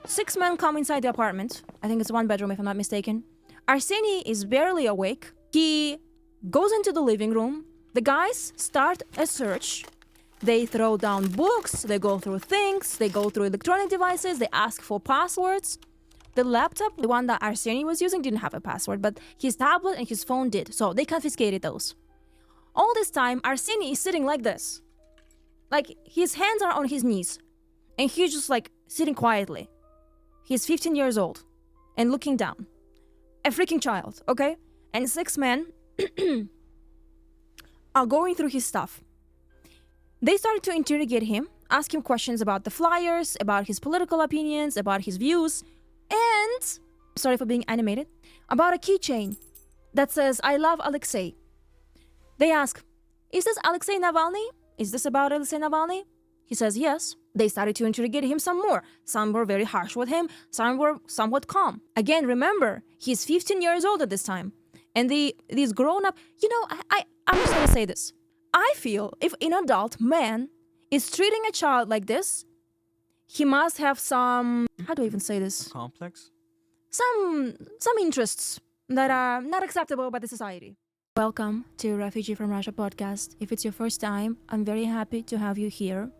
6 men come inside the apartment. I think it's 1 bedroom if I'm not mistaken. Arseny is barely awake. He goes into the living room. The guys start a search. They throw down books, they go through things, they go through electronic devices, they ask for passwords. The laptop, the one that Arseny was using, didn't have a password, but his tablet and his phone did, so they confiscated those. All this time, Arseny is sitting like this. Like, his hands are on his knees, and he's just like sitting quietly. He's 15 years old and looking down. A freaking child, okay? And 6 men are going through his stuff. They started to interrogate him, ask him questions about the flyers, about his political opinions, about his views, and, sorry for being animated, about a keychain that says, "I love Alexei." They ask, "Is this Alexei Navalny? Is this about Alexei Navalny?" He says yes. They started to interrogate him some more. Some were very harsh with him, some were somewhat calm. Again, remember, he's 15 years old at this time. And these grown-up, I'm just gonna say this. I feel if an adult man is treating a child like this, he must have some, how do I even say this? Complex? Some interests that are not acceptable by the society. Welcome to Refugee from Russia podcast. If it's your first time, I'm very happy to have you here.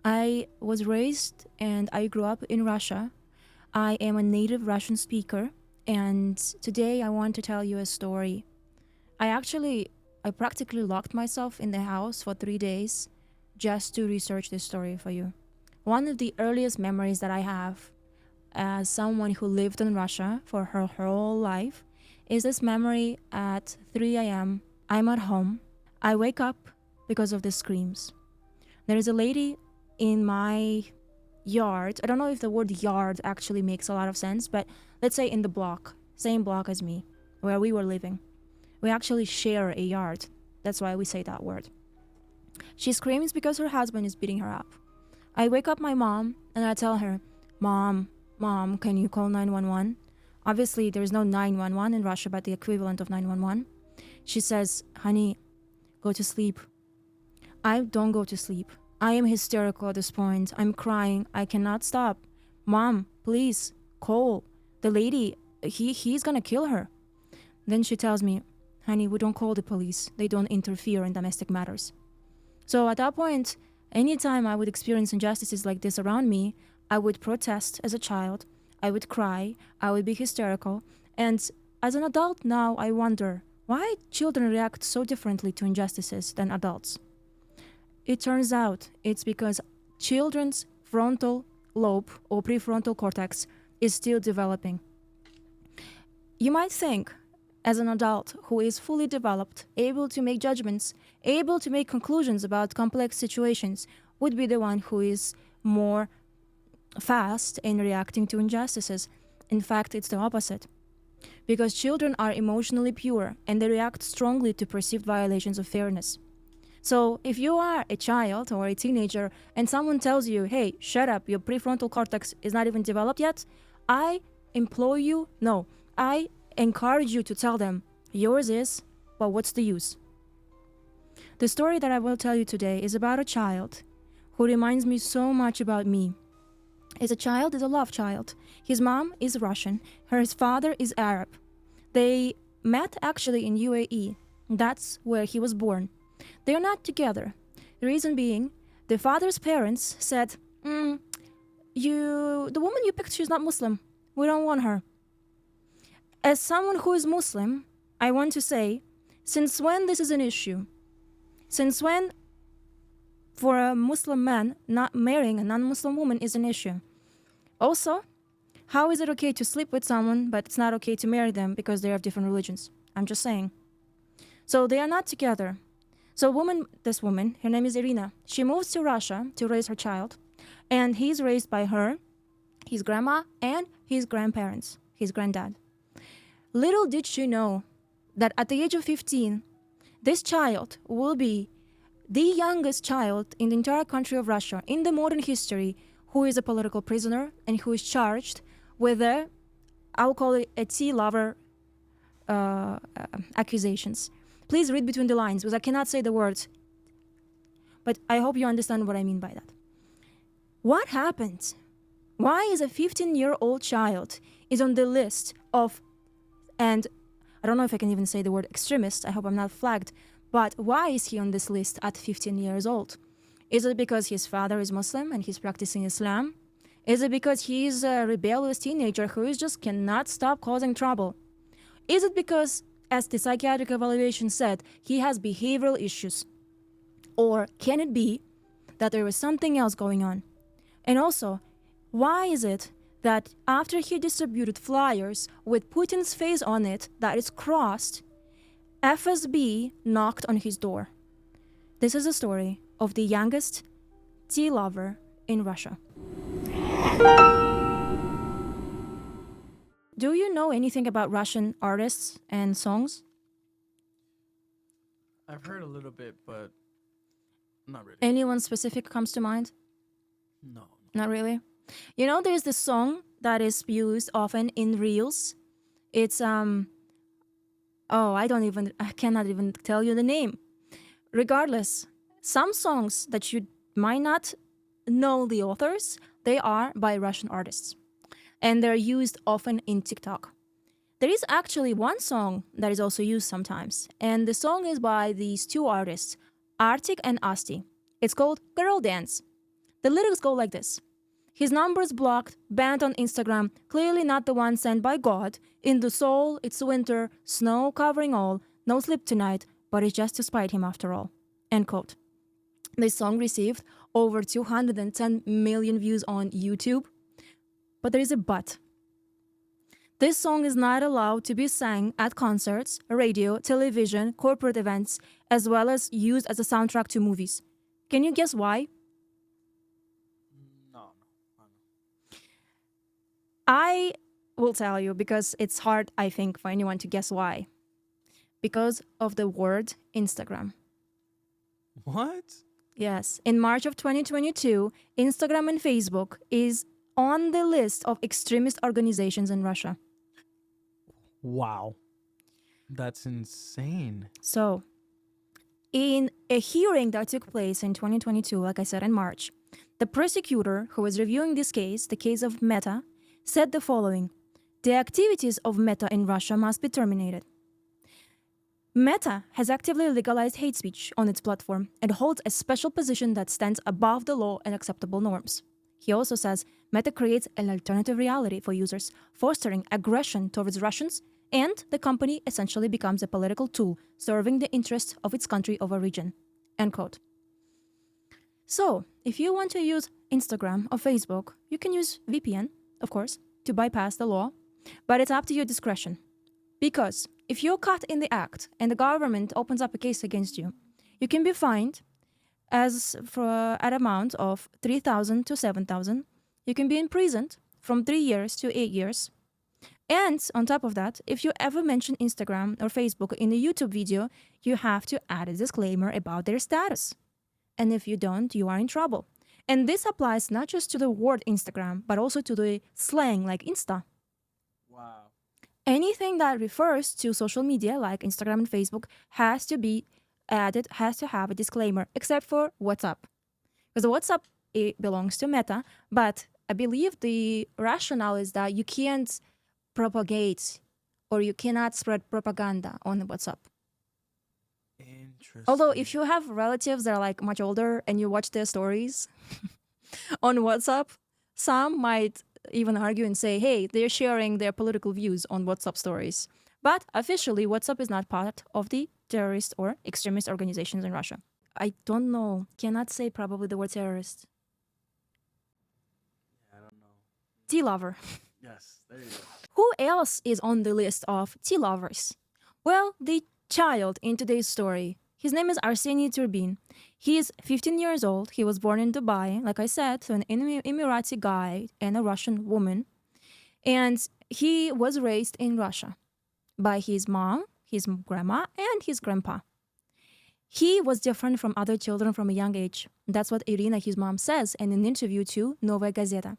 I was raised and I grew up in Russia. I am a native Russian speaker, and today I want to tell you a story. I practically locked myself in the house for 3 days just to research this story for you. One of the earliest memories that I have as someone who lived in Russia for her whole life is this memory at 3 a.m. I'm at home. I wake up because of the screams. There is a lady in my yard. I don't know if the word yard actually makes a lot of sense, but let's say in the block, same block as me, where we were living. We actually share a yard. That's why we say that word. She screams because her husband is beating her up. I wake up my mom and I tell her, Mom, can you call 911? Obviously, there's no 911 in Russia, but the equivalent of 911. She says, honey, go to sleep. I don't go to sleep. I am hysterical at this point. I'm crying. I cannot stop. Mom, please, call. The lady, he's gonna kill her. Then she tells me, honey, we don't call the police. They don't interfere in domestic matters. So at that point, anytime I would experience injustices like this around me, I would protest as a child. I would cry. I would be hysterical. And as an adult now, I wonder why children react so differently to injustices than adults. It turns out it's because children's frontal lobe or prefrontal cortex is still developing. You might think, as an adult who is fully developed, able to make judgments, able to make conclusions about complex situations, would be the one who is more fast in reacting to injustices. In fact, it's the opposite. Because children are emotionally pure and they react strongly to perceived violations of fairness. So if you are a child or a teenager and someone tells you, hey, shut up, your prefrontal cortex is not even developed yet, I encourage you to tell them, yours is, but what's the use? The story that I will tell you today is about a child who reminds me so much about me. Is a love child. His mom is Russian. His father is Arab. They met actually in UAE. That's where he was born. They're not together. The reason being, the father's parents said, the woman you picked, she's not Muslim. We don't want her. As someone who is Muslim, I want to say, since when this is an issue? Since when for a Muslim man not marrying a non-Muslim woman is an issue? Also, how is it okay to sleep with someone but it's not okay to marry them because they have different religions? I'm just saying. So they are not together. So this woman, her name is Irina, she moves to Russia to raise her child, and he's raised by her, his grandma, and his grandparents, his granddad. Little did she know that at the age of 15, this child will be the youngest child in the entire country of Russia in the modern history who is a political prisoner and who is charged with I'll call it a tea lover accusations. Please read between the lines because I cannot say the words, but I hope you understand what I mean by that. What happened Why is a 15-year-old child is on the list of, and I don't know if I can even say the word extremist, I hope I'm not flagged, but why is he on this list at 15 years old? Is it because his father is Muslim and he's practicing Islam? Is it because he's a rebellious teenager who just cannot stop causing trouble? Is it because, as the psychiatric evaluation said, he has behavioral issues? Or can it be that there was something else going on? And also, why is it that after he distributed flyers with Putin's face on it that is crossed, FSB knocked on his door? This is the story of the youngest tea lover in Russia. Do you know anything about Russian artists and songs? I've heard a little bit, but not really. Anyone specific comes to mind? No. Not really. You know, there's this song that is used often in reels. It's I cannot even tell you the name. Regardless, some songs that you might not know the authors, they are by Russian artists. And they're used often in TikTok. There is actually one song that is also used sometimes, and the song is by these two artists, Artik and Asti. It's called Girl Dance. The lyrics go like this. His number's blocked, banned on Instagram, clearly not the one sent by God. In the soul, it's winter, snow covering all, no sleep tonight, but it's just to spite him after all. End quote. This song received over 210 million views on YouTube. But there is a but. This song is not allowed to be sang at concerts, radio, television, corporate events, as well as used as a soundtrack to movies. Can you guess why? No. I will tell you because it's hard, I think, for anyone to guess why. Because of the word Instagram. What? Yes. In March of 2022, Instagram and Facebook is on the list of extremist organizations in Russia. Wow. That's insane. So, in a hearing that took place in 2022, like I said, in March, the prosecutor who was reviewing this case, the case of Meta, said the following: the activities of Meta in Russia must be terminated. Meta has actively legalized hate speech on its platform and holds a special position that stands above the law and acceptable norms. He also says Meta creates an alternative reality for users, fostering aggression towards Russians, and the company essentially becomes a political tool serving the interests of its country or region. End quote. So, if you want to use Instagram or Facebook, you can use VPN, of course, to bypass the law, but it's up to your discretion. Because if you're caught in the act and the government opens up a case against you, you can be fined at amount of 3,000 to 7,000. You can be imprisoned from 3 years to 8 years. And on top of that, if you ever mention Instagram or Facebook in a YouTube video, you have to add a disclaimer about their status. And if you don't, you are in trouble. And this applies not just to the word Instagram, but also to the slang like Insta. Wow. Anything that refers to social media like Instagram and Facebook has to be added, has to have a disclaimer, except for WhatsApp. Because WhatsApp, it belongs to Meta, but I believe the rationale is that you can't propagate or you cannot spread propaganda on WhatsApp. Interesting. Although if you have relatives that are like much older and you watch their stories on WhatsApp, some might even argue and say, hey, they're sharing their political views on WhatsApp stories. But officially, WhatsApp is not part of the terrorist or extremist organizations in Russia. I don't know. Cannot say probably the word terrorist. I don't know. Tea lover. Yes, there you go. Who else is on the list of tea lovers? Well, the child in today's story. His name is Arseniy Turbin. He is 15 years old. He was born in Dubai, like I said, to an Emirati guy and a Russian woman. And he was raised in Russia by his mom, his grandma, and his grandpa. He was different from other children from a young age. That's what Irina, his mom, says in an interview to Novaya Gazeta.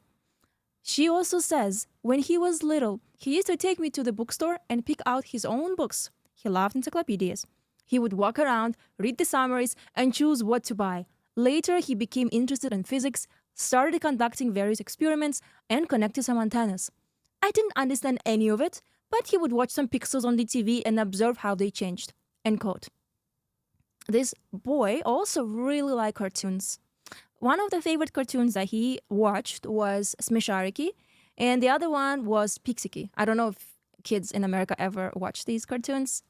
She also says, when he was little, he used to take me to the bookstore and pick out his own books. He loved encyclopedias. He would walk around, read the summaries, and choose what to buy. Later, he became interested in physics, started conducting various experiments and connected some antennas. I didn't understand any of it, but he would watch some pixels on the TV and observe how they changed. End quote. This boy also really liked cartoons. One of the favorite cartoons that he watched was Smeshariki, and the other one was Pixiki. I don't know if kids in America ever watch these cartoons.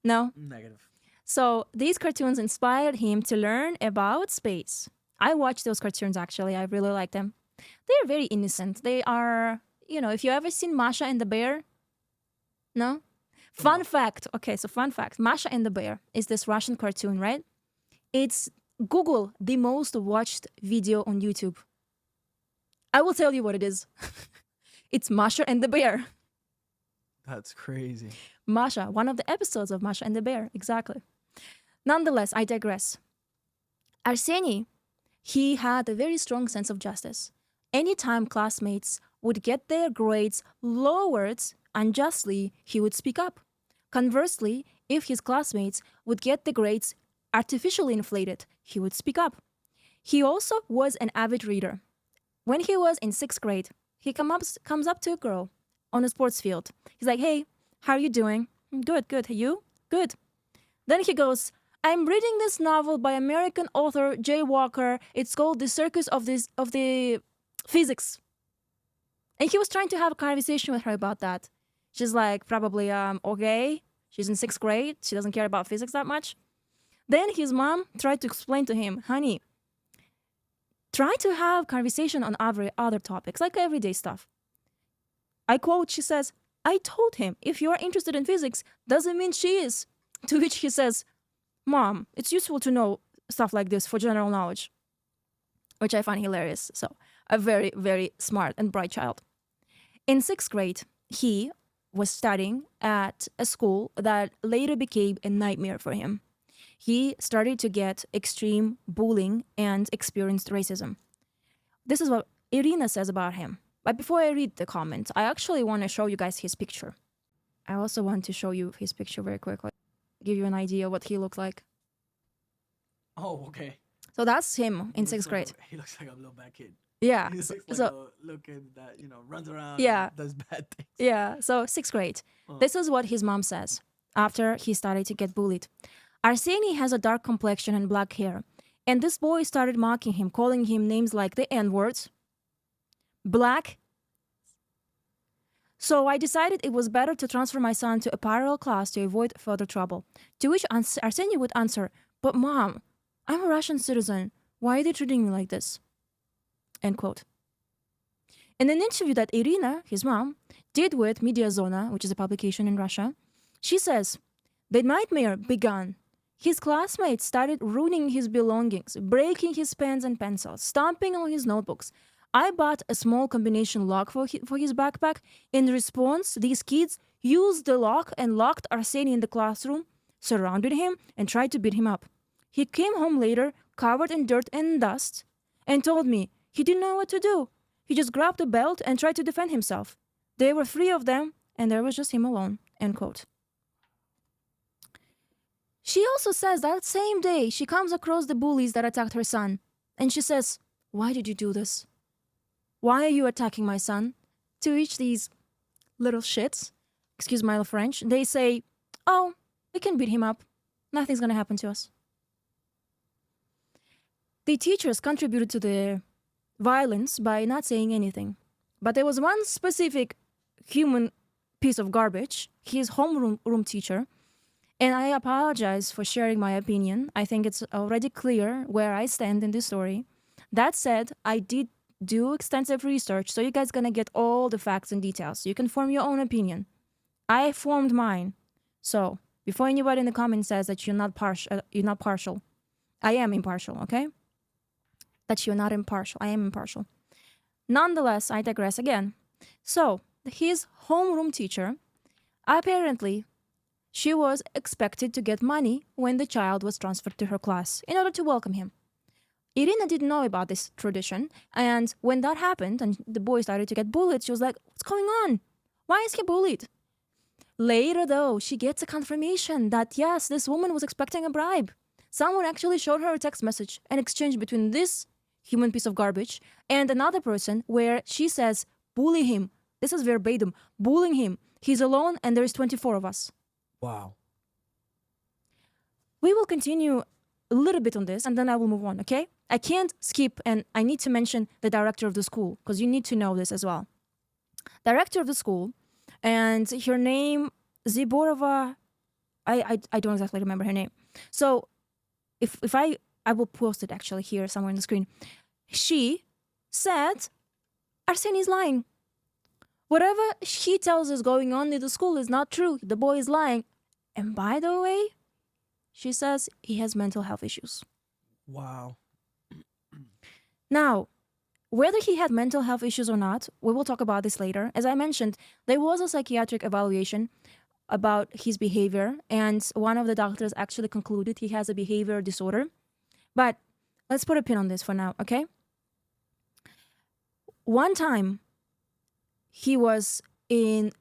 No? Negative. So these cartoons inspired him to learn about space. I watched those cartoons actually. I really like them. They're very innocent. They are, if you ever seen Masha and the Bear? No? Fun fact. Okay, so fun fact. Masha and the Bear is this Russian cartoon, right? It's Google the most watched video on YouTube. I will tell you what it is. It's Masha and the Bear. That's crazy. Masha, one of the episodes of Masha and the Bear, exactly. Nonetheless, I digress. Arseniy, he had a very strong sense of justice. Anytime classmates would get their grades lowered unjustly, he would speak up. Conversely, if his classmates would get the grades artificially inflated, he would speak up. He also was an avid reader. When he was in 6th grade, he comes up to a girl on a sports field. He's like, "Hey, how are you doing?" "Good, good. You?" "Good." Then he goes, "I'm reading this novel by American author Jay Walker. It's called The Circus of the Physics." And he was trying to have a conversation with her about that. She's like, probably, okay. She's in 6th grade. She doesn't care about physics that much. Then his mom tried to explain to him, "Honey, try to have conversation on other topics, like everyday stuff." I quote, she says, "I told him, if you are interested in physics, doesn't mean she is." To which he says, "Mom, it's useful to know stuff like this for general knowledge." Which I find hilarious. So, a very, very smart and bright child. In 6th grade, he was studying at a school that later became a nightmare for him. He started to get extreme bullying and experienced racism. This is what Irina says about him. But before I read the comments, I actually want to show you guys his picture. I also want to show you his picture very quickly. Give you an idea what he looked like. Oh, okay. So that's him in 6th grade. He looks like a little bad kid. Yeah. He looks like So a little kid that, runs around Yeah. and does bad things. yeah, so 6th grade. This is what his mom says after he started to get bullied. Arseniy has a dark complexion and black hair. And this boy started mocking him, calling him names like the N-words, black. So I decided it was better to transfer my son to a parallel class to avoid further trouble. To which Arseniy would answer, "But mom, I'm a Russian citizen. Why are they treating me like this?" End quote. In an interview that Irina, his mom, did with Media Zona, which is a publication in Russia, she says, "The nightmare began. His classmates started ruining his belongings, breaking his pens and pencils, stomping on his notebooks. I bought a small combination lock for his backpack. In response, these kids used the lock and locked Arseniy in the classroom, surrounded him, and tried to beat him up. He came home later, covered in dirt and dust, and told me he didn't know what to do. He just grabbed a belt and tried to defend himself. There were 3 of them, and there was just him alone." End quote. She also says that same day she comes across the bullies that attacked her son. And she says, "Why did you do this? Why are you attacking my son?" To which these little shits, excuse my French, they say, "Oh, we can beat him up. Nothing's gonna happen to us." The teachers contributed to the violence by not saying anything. But there was one specific human piece of garbage, his homeroom teacher, and I apologize for sharing my opinion. I think it's already clear where I stand in this story. That said, I did do extensive research, so you guys gonna get all the facts and details. You can form your own opinion. I formed mine. So, before anybody in the comments says that you're not partial, I am impartial, okay? That you're not impartial. I am impartial. Nonetheless, I digress again. So, his homeroom teacher, apparently, she was expected to get money when the child was transferred to her class in order to welcome him. Irina didn't know about this tradition, and when that happened and the boy started to get bullied, she was like, "What's going on? Why is he bullied?" Later, though, she gets a confirmation that, yes, this woman was expecting a bribe. Someone actually showed her a text message, an exchange between this human piece of garbage, and another person where she says, bully him. This is verbatim, bullying him. He's alone and there's 24 of us. Wow. We will continue a little bit on this and then I will move on, okay? I can't skip, and I need to mention the director of the school because you need to know this as well. Director of the school, and her name, Ziborova, I don't exactly remember her name. So if I will post it actually here somewhere on the screen. She said, Arseny is lying. Whatever he tells us going on in the school is not true. The boy is lying. And by the way, she says he has mental health issues. Wow. Now, whether he had mental health issues or not, we will talk about this later. As I mentioned, there was a psychiatric evaluation about his behavior, and one of the doctors actually concluded he has a behavior disorder. But let's put a pin on this for now, okay? One time, he was in...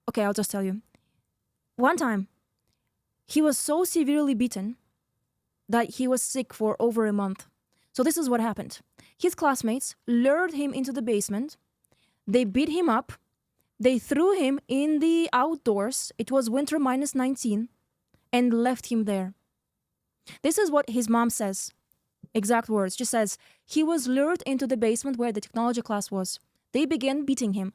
Okay, I'll just tell you. One time, he was so severely beaten that he was sick for over a month. So this is what happened. His classmates lured him into the basement. They beat him up. They threw him in the outdoors. It was winter -19, and left him there. This is what his mom says. Exact words. She says, he was lured into the basement where the technology class was. They began beating him.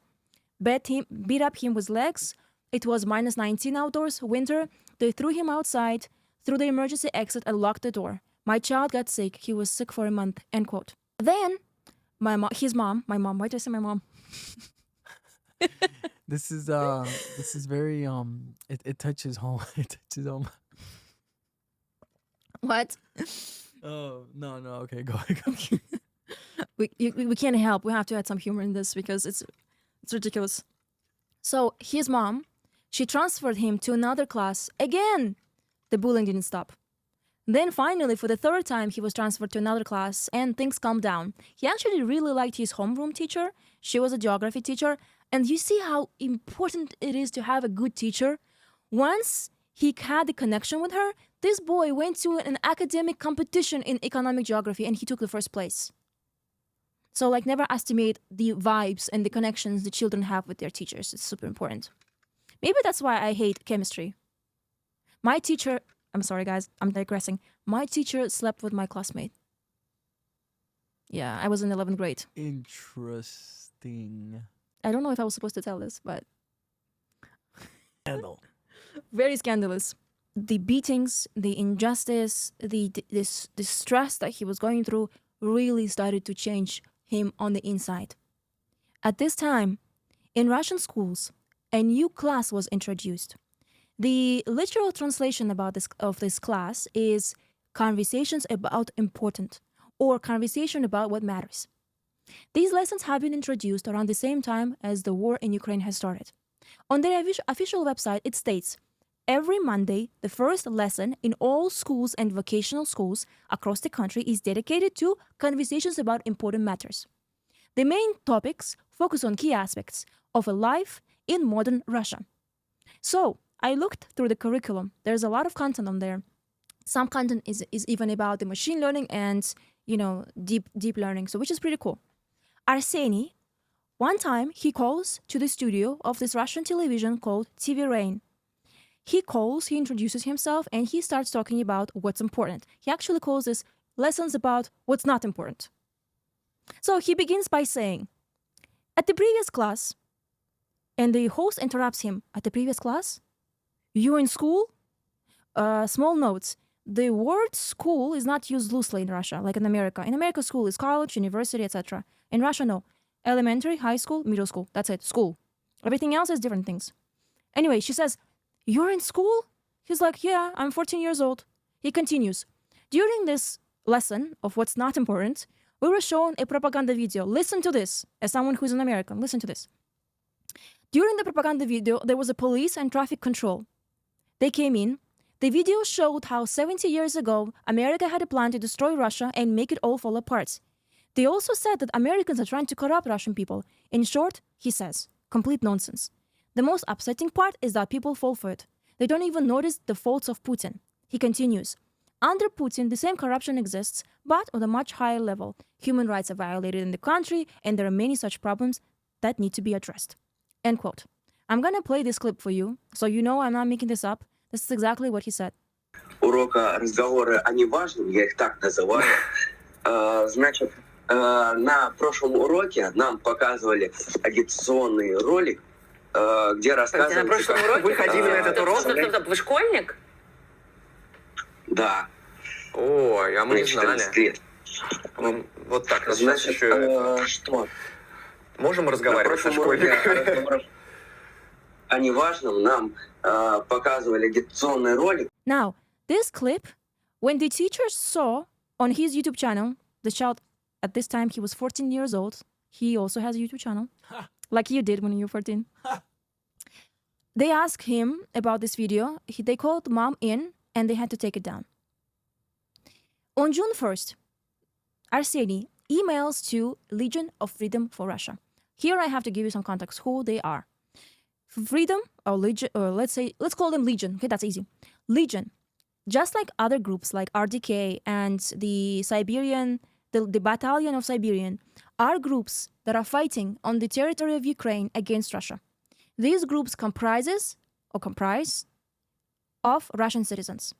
Beat up him with legs. It was -19 outdoors, winter. They threw him outside, through the emergency exit, and locked the door. My child got sick. He was sick for a month, end quote. Then, why did I say my mom? This is very it touches home. It touches home. What? Oh, no, okay, go. we can't help. We have to add some humor in this because it's ridiculous. So his mom, she transferred him to another class. Again, the bullying didn't stop. Then finally, for the third time, he was transferred to another class and things calmed down. He actually really liked his homeroom teacher. She was a geography teacher. And you see how important it is to have a good teacher? Once he had a connection with her, this boy went to an academic competition in economic geography and he took the first place. So like never estimate the vibes and the connections the children have with their teachers. It's super important. Maybe that's why I hate chemistry. My teacher, I'm sorry guys, I'm digressing. My teacher slept with my classmate. Yeah, I was in 11th grade. Interesting. I don't know if I was supposed to tell this, but... Scandal. Very scandalous. The beatings, the injustice, the stress that he was going through really started to change him on the inside. At this time, in Russian schools, a new class was introduced. The literal translation of this class is conversations about important, or conversation about what matters. These lessons have been introduced around the same time as the war in Ukraine has started. On their official website, it states, every Monday, the first lesson in all schools and vocational schools across the country is dedicated to conversations about important matters. The main topics focus on key aspects of a life in modern Russia. So, I looked through the curriculum. There's a lot of content on there. Some content is even about the machine learning and, deep learning, so which is pretty cool. Arseny, one time he calls to the studio of this Russian television called TV Rain. He introduces himself, and he starts talking about what's important. He actually calls this lessons about what's not important. So he begins by saying, at the previous class, and the host interrupts him, at the previous class? You in school? Small notes. The word school is not used loosely in Russia, like in America. In America, school is college, university, etc. In Russia, no. Elementary, high school, middle school. That's it, school. Everything else is different things. Anyway, she says, you're in school? He's like, yeah, I'm 14 years old. He continues, during this lesson of what's not important, we were shown a propaganda video. Listen to this. As someone who's an American, listen to this. During the propaganda video, there was a police and traffic control. They came in. The video showed how 70 years ago, America had a plan to destroy Russia and make it all fall apart. They also said that Americans are trying to corrupt Russian people. In short, he says, complete nonsense. The most upsetting part is that people fall for it. They don't even notice the faults of Putin. He continues, under Putin, the same corruption exists, but on a much higher level. Human rights are violated in the country, and there are many such problems that need to be addressed. End quote. I'm gonna play this clip for you, so you know I'm not making this up. This is exactly what he said. Урока разговоры о неважном, я их так называю. Значит, на прошлом уроке нам показывали агитационный ролик, где рассказывается... На прошлом уроке вы ходили на этот урок? Стоп, вы школьник? Да. Ой, а мы не знали. Вот так, значит, что? Можем разговаривать со школьниками? О неважном нам показывали агитационный ролик. Now, this clip, when the teachers saw on his YouTube channel, the child, at this time, he was 14 years old. He also has a YouTube channel, like you did when you were 14. They asked him about this video. They called mom in, and they had to take it down. On June 1st, Arseniy emails to Legion of Freedom for Russia. Here I have to give you some context who they are. Freedom or Legion, or let's call them Legion. Okay, that's easy. Legion, just like other groups like RDK and the Battalion of Siberian, are groups that are fighting on the territory of Ukraine against Russia. These groups comprise of Russian citizens.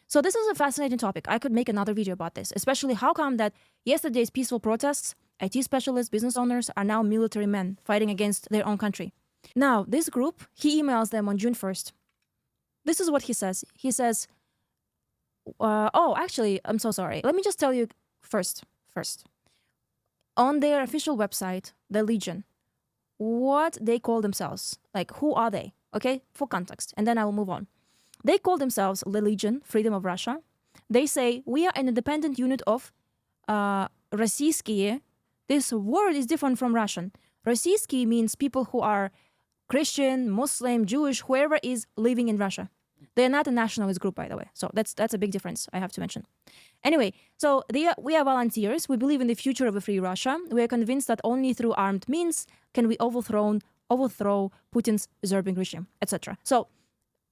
So this is a fascinating topic. I could make another video about this, especially how come that yesterday's peaceful protests, IT specialists, business owners are now military men fighting against their own country. Now, this group, he emails them on June 1st. This is what he says. He says, actually, I'm so sorry. Let me just tell you first. On their official website, the Legion, what they call themselves. Like, who are they? Okay, for context. And then I will move on. They call themselves the Legion, Freedom of Russia. They say, we are an independent unit of Российские. This word is different from Russian. Российские means people who are Christian, Muslim, Jewish, whoever is living in Russia. They are not a nationalist group, by the way. So that's a big difference, I have to mention. Anyway, so we are volunteers. We believe in the future of a free Russia. We are convinced that only through armed means can we overthrow Putin's usurping regime, etc. So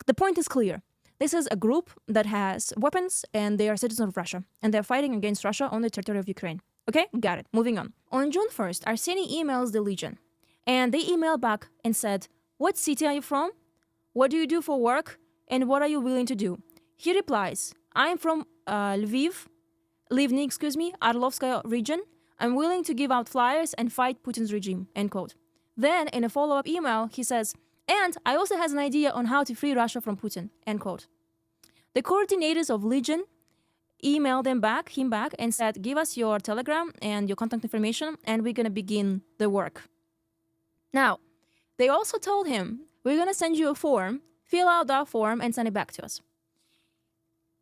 the point is clear. This is a group that has weapons, and they are citizens of Russia, and they're fighting against Russia on the territory of Ukraine. Okay, got it. Moving on. On June 1st, Arseniy emails the Legion, and they email back and said, what city are you from? What do you do for work? And what are you willing to do? He replies, I'm from Livni, Orlovskaya region. I'm willing to give out flyers and fight Putin's regime, end quote. Then, in a follow-up email, he says, and I also has an idea on how to free Russia from Putin, end quote. The coordinators of Legion emailed him back and said, give us your Telegram and your contact information, and we're going to begin the work. Now, they also told him, we're going to send you a form, fill out that form, and send it back to us.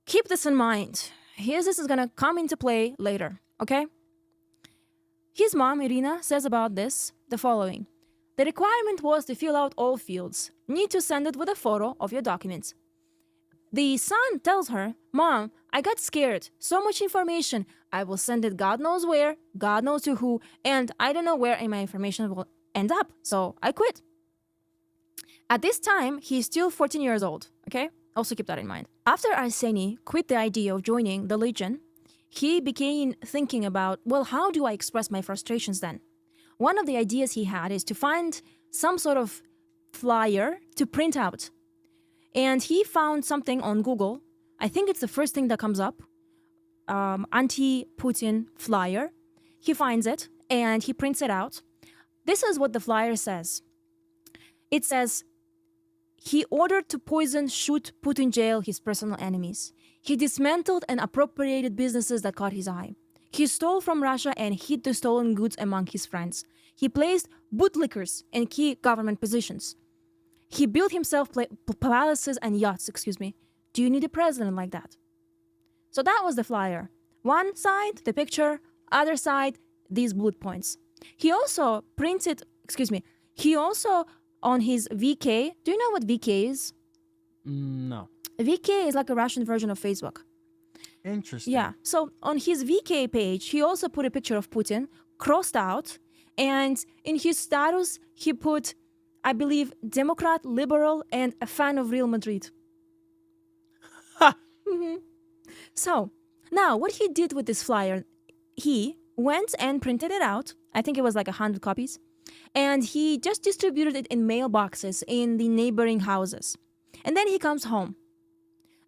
Keep this in mind. This is going to come into play later, okay? His mom, Irina, says about this the following. The requirement was to fill out all fields. Need to send it with a photo of your documents. The son tells her, Mom, I got scared. So much information. I will send it God knows where, God knows to who, and I don't know where my information will end up. So I quit. At this time, he's still 14 years old, okay? Also keep that in mind. After Arseniy quit the idea of joining the Legion, he began thinking about, well, how do I express my frustrations then? One of the ideas he had is to find some sort of flyer to print out. And he found something on Google. I think it's the first thing that comes up. Anti-Putin flyer. He finds it and he prints it out. This is what the flyer says. It says, he ordered to poison, shoot, put in jail his personal enemies. He dismantled and appropriated businesses that caught his eye. He stole from Russia and hid the stolen goods among his friends. He placed bootlickers in key government positions. He built himself palaces and yachts, Do you need a president like that? So that was the flyer. One side, the picture, other side, these bullet points. He also printed, on his VK, do you know what VK is? No. VK is like a Russian version of Facebook. Interesting. Yeah, so on his VK page, he also put a picture of Putin, crossed out, and in his status, he put, I believe, Democrat, liberal, and a fan of Real Madrid. Ha! Mm-hmm. So now what he did with this flyer, he went and printed it out. I think it was like 100 copies. And he just distributed it in mailboxes in the neighboring houses. And then he comes home.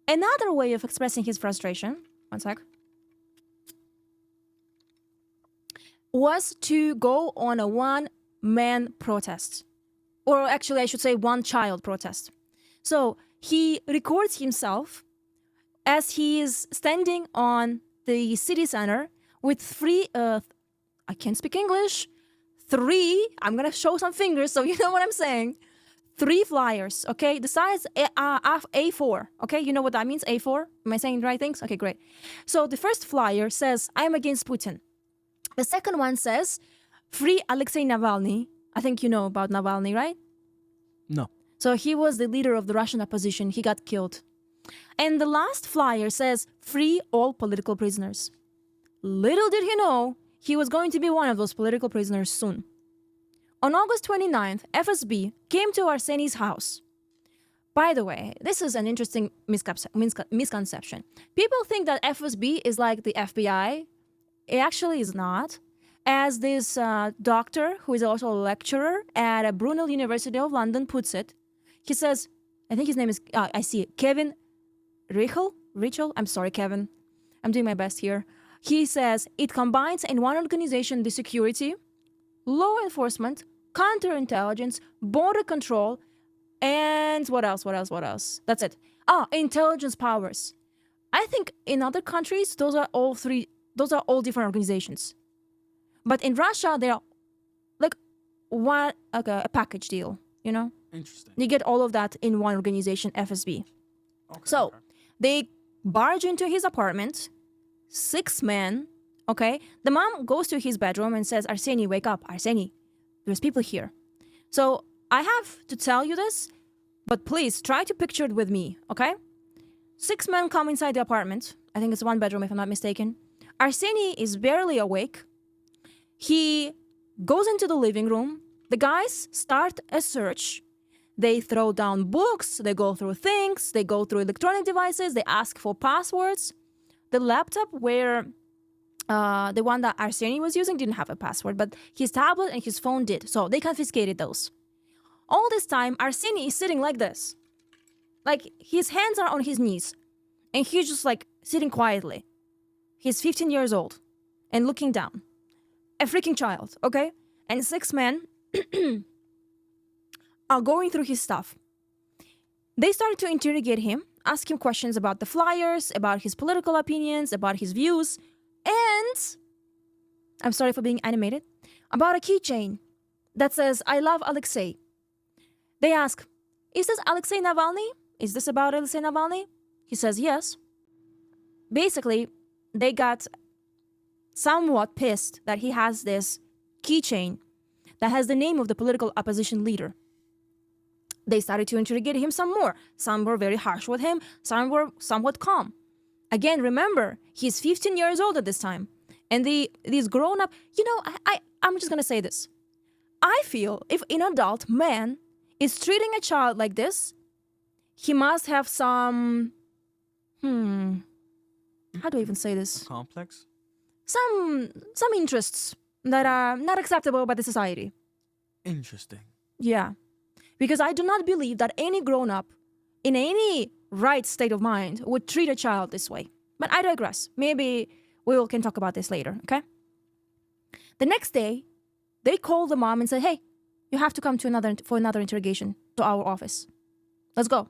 Another way of expressing his frustration, one sec, was to go on a one-man protest. Or actually, I should say one-child protest. So he records himself as he is standing on the city center with I can't speak English, I'm gonna show some fingers so you know what I'm saying, 3 flyers, okay, the size of A4, okay, you know what that means, A4? Am I saying the right things? Okay, great. So the first flyer says, I'm against Putin. The second one says, free Alexei Navalny. I think you know about Navalny, right? No. So he was the leader of the Russian opposition. He got killed. And the last flyer says, free all political prisoners. Little did he know, he was going to be one of those political prisoners soon. On August 29th, FSB came to Arseny's house. By the way, this is an interesting misconception. People think that FSB is like the FBI. It actually is not. As this doctor, who is also a lecturer at Brunel University of London, puts it, he says, I think his name is, I see it, Kevin Richel? I'm sorry, Kevin. I'm doing my best here. He says, it combines in one organization the security, law enforcement, counterintelligence, border control, and what else? That's it. Intelligence powers. I think in other countries, those are all different organizations. But in Russia, they are like a package deal, you know? Interesting. You get all of that in one organization, FSB. Okay, So okay. they barge into his apartment, 6 men, okay? The mom goes to his bedroom and says, Arseny, wake up. Arseny, there's people here. So I have to tell you this, but please try to picture it with me, okay? 6 men come inside the apartment. I think it's 1 bedroom if I'm not mistaken. Arseny is barely awake. He goes into the living room. The guys start a search. They throw down books. They go through things. They go through electronic devices. They ask for passwords. The laptop where the one that Arseny was using didn't have a password, but his tablet and his phone did. So they confiscated those. All this time, Arseny is sitting like this. Like his hands are on his knees. And he's just like sitting quietly. He's 15 years old and looking down. A freaking child, okay? And 6 men are going through his stuff. They started to interrogate him, ask him questions about the flyers, about his political opinions, about his views, and, I'm sorry for being animated, about a keychain that says, I love Alexei. They ask, is this Alexei Navalny? Is this about Alexei Navalny? He says, yes. Basically, they got somewhat pissed that he has this keychain that has the name of the political opposition leader. They started to interrogate him some more. Some were very harsh with him. Some were somewhat calm. Again, remember, he's 15 years old at this time. And these grown-up, I'm just going to say this. I feel if an adult man is treating a child like this, he must have some, how do I even say this? Complex? Some interests that are not acceptable by the society. Interesting. Yeah. Because I do not believe that any grown-up in any right state of mind would treat a child this way. But I digress. Maybe we can talk about this later, okay? The next day, they called the mom and said, hey, you have to come for another interrogation to our office. Let's go.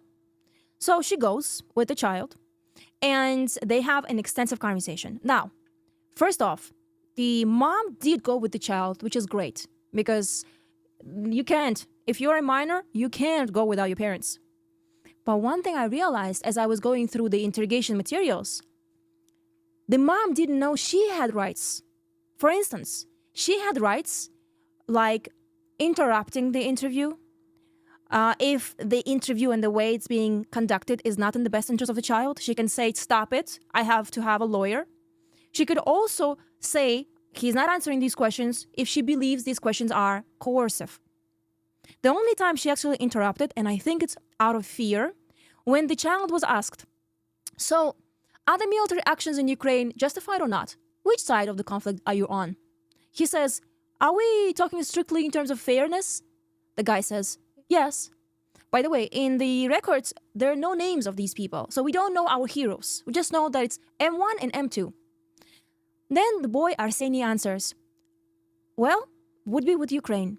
So she goes with the child, and they have an extensive conversation. Now, first off, the mom did go with the child, which is great, because you can't. If you're a minor, you can't go without your parents. But one thing I realized as I was going through the interrogation materials, the mom didn't know she had rights. For instance, she had rights like interrupting the interview. If the interview and the way it's being conducted is not in the best interest of the child, she can say, stop it, I have to have a lawyer. She could also say, he's not answering these questions if she believes these questions are coercive. The only time she actually interrupted, and I think it's out of fear, when the child was asked, so Are the military actions in Ukraine justified or not? Which side of the conflict are you on? He says, are we talking strictly in terms of fairness? The guy says, yes. By the way, in the records, there are no names of these people, so we don't know our heroes. We just know that it's M1 and M2. Then the boy Arseny answers, well, would be with Ukraine.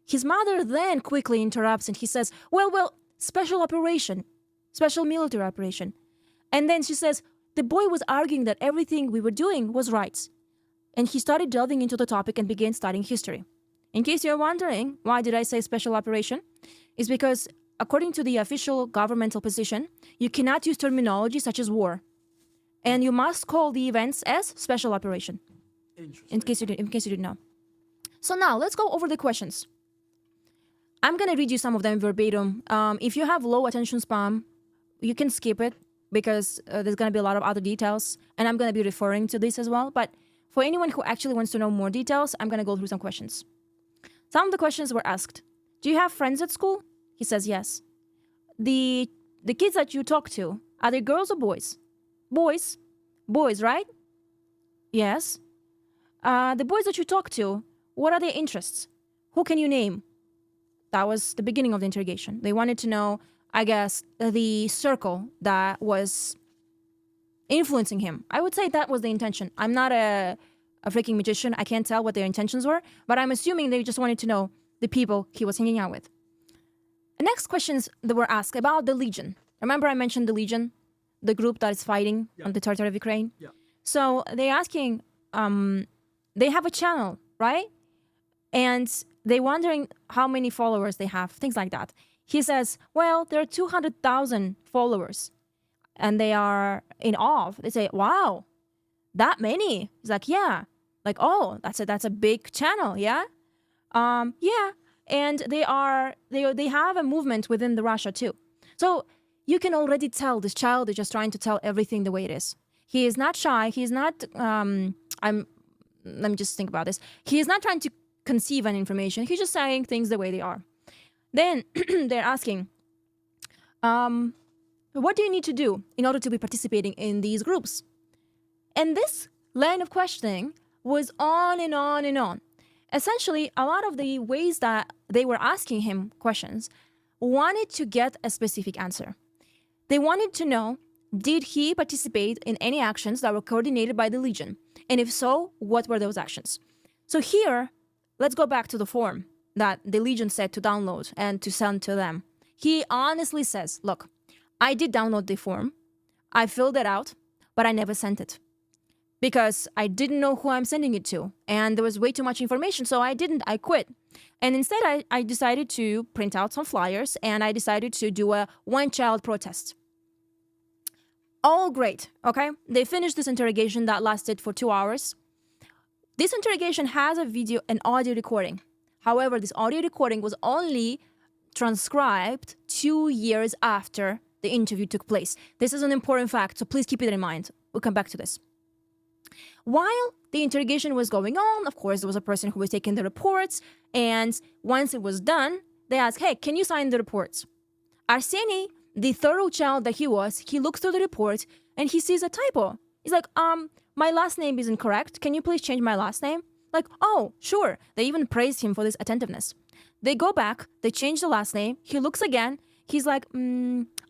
His mother then quickly interrupts and he says, well, special operation, special military operation. And then she says, the boy was arguing that everything we were doing was right. And he started delving into the topic and began studying history. In case you're wondering, why did I say special operation? It's because according to the official governmental position, you cannot use terminology such as war. And you must call the events as special operation. In case you didn't know. So now let's go over the questions. I'm going to read you some of them verbatim. If you have low attention span, you can skip it because there's going to be a lot of other details. And I'm going to be referring to this as well. But for anyone who actually wants to know more details, I'm going to go through some questions. Some of the questions were asked. Do you have friends at school? He says yes. The kids that you talk to, are they girls or boys? Boys. Boys, right? Yes. The boys that you talk to, what are their interests? Who can you name? That was the beginning of the interrogation. They wanted to know, I guess, the circle that was influencing him. I would say that was the intention. I'm not a freaking magician. I can't tell what their intentions were, but I'm assuming they just wanted to know the people he was hanging out with. The next questions that were asked about the Legion. Remember I mentioned the Legion, the group that is fighting on the territory of Ukraine? Yeah. So they're asking, they have a channel, right? And they're wondering how many followers they have, things like that. He says, well, there are 200,000 followers. And they are in awe. They say, wow, that many? He's like, yeah. Like, oh, that's a big channel, yeah? Yeah. And they have a movement within the Russia too. So you can already tell this child is just trying to tell everything the way it is. He is not shy. He is not, let me just think about this. He is not trying to conceive an information. He's just saying things the way they are. Then they're asking, what do you need to do in order to be participating in these groups? And this line of questioning was on and on and on. Essentially, a lot of the ways that they were asking him questions wanted to get a specific answer. They wanted to know, did he participate in any actions that were coordinated by the Legion? And if so, what were those actions? So here, let's go back to the form that the Legion said to download and to send to them. He honestly says, look, I did download the form, I filled it out, but I never sent it. Because I didn't know who I'm sending it to. And there was way too much information, so I quit. And instead, I decided to print out some flyers, and I decided to do a one-child protest. All great, okay? They finished this interrogation that lasted for 2 hours. This interrogation has a video and audio recording. However, this audio recording was only transcribed 2 years after the interview took place. This is an important fact, so please keep it in mind. We'll come back to this. While the interrogation was going on, of course, there was a person who was taking the reports, and once it was done, they asked, hey, can you sign the reports? Arseny, the thorough child that he was, he looks through the report, and he sees a typo. He's like, my last name isn't correct. Can you please change my last name? Like, oh, sure. They even praised him for this attentiveness. They go back, they change the last name, he looks again, he's like,